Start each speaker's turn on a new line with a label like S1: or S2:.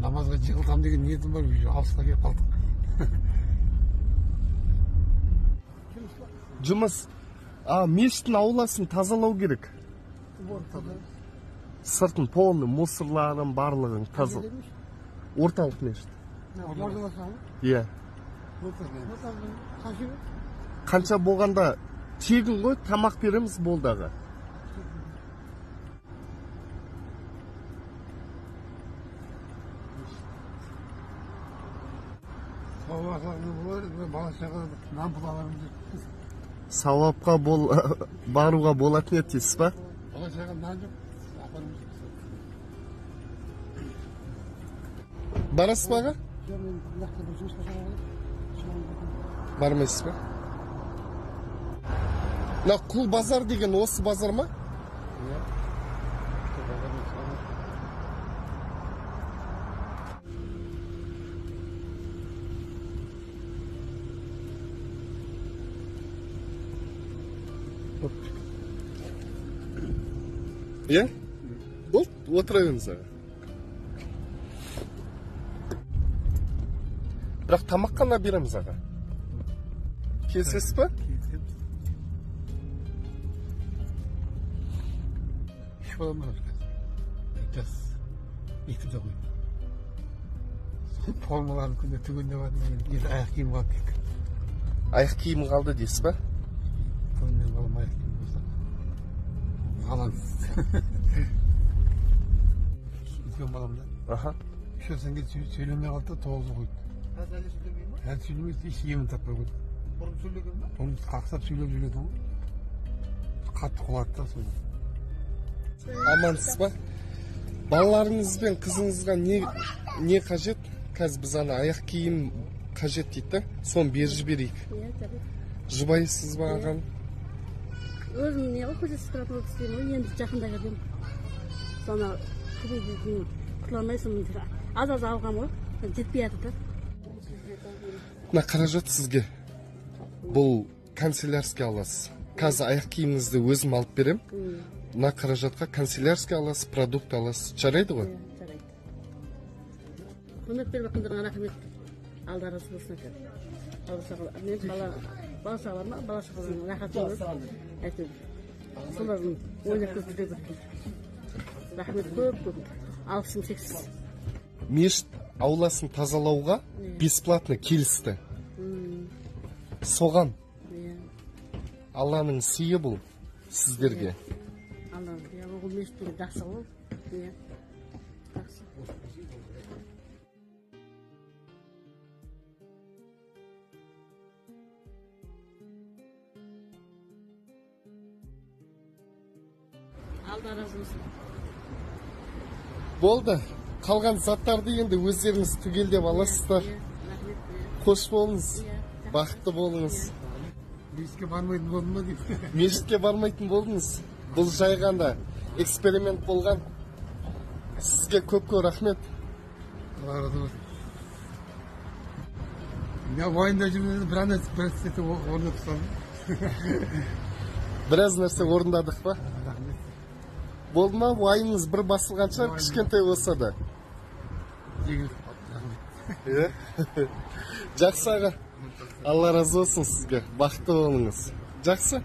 S1: Намазға жығылсам деген ниетім бар, алысқа келіп қалдық.
S2: Жұмыс. Мешіттің ауласын тазалау керек. Сыртын полный мусорларын барлығын тазал. Орталық мешіт. Иә. Қанша болғанда тегін ғой, тамақ береміз болдағы. Сауапқа баруға болатын еттесіз ба? Барасыз баға? Бармайсыз ба? Құл базар деген осы базар ма? Иә? Болды, отыра беріңіз аға. Бірақ тамақ қана береміз аға. Келісесіз ба?
S1: Келісеміз. Еш боламыз жас мектепте қойып. Формаларын күнде түгенде бардым, енді аяқ киім қалып кетті.
S2: Аяқ киім қалды дейсіз ба?
S1: Күнде балам аяқ киім болса. Қалаңыз. Үлкен баламда. Үш жасан келіп сөйлемей қалды да 9-ы қойды.
S3: Әлі сөйлемей ма?
S1: Әлі сөйлемейді, еш емін таппай қойды.
S3: Бұрын сөйлеген ба?
S1: Бұрын қақсап сөйлеп жүреді ғой. Қатты қуады да соны.
S2: Амансыз ба? Балаларыңызбен қызыңызға не қажет? Қазір біз ана аяқ киім қажет дейді. Соны беріп жіберейік. Жұбайсыз ба ағам?
S4: Өзім не оқытып тұратын істеймін, енді жақында келдім. Соны құтыламайсың, аз-аз алғам ғой, жетпей жатыр.
S2: Мына қаражат сізге. Бұл канцелярский аласыз. Қазір аяқ киіміңізді өзім алып берем. Мына қаражатқа канцелярский аласыз, продукт аласыз. Жарайды ғой?
S4: Жарайды. Көмек беріп жатқандарыңа рахмет. Алда разы болсын. Бала шағалар ма? Бала шағалардың рахат болып. Солардың ойнап көп жүре берген. Рахмет көп. Алғысым шексіз.
S2: Мешіт ауласын тазалауға бесплатно келісті. Соған Алланың сыйы бұл сіздерге.
S4: Алланың ол мешіттің жақсы ғой. Алда разы болсын.
S2: Болды. Қалған заттарды енді өздеріңіз түгелдеп аласыздар. Қош болыңыз. Бақытты болыңыз.
S1: Мешітке бармайтын болдым ба дейді.
S2: Мешітке бармайтын болдыңыз. Бұл жайғанда эксперимент болған. Сізге көп рахмет.
S1: Алла разы болсын. Мен уайымдап жүргенде біраз нәрсе орындап тастадым.
S2: Біраз нәрсе орындадық па?
S1: Рахмет.
S2: Болды ма? Уайымыңыз бір басылған шығар, кішкентай болса да. Жақсы аға. Алла разы болсын сізге. Бақытты болыңыз. Жақсы?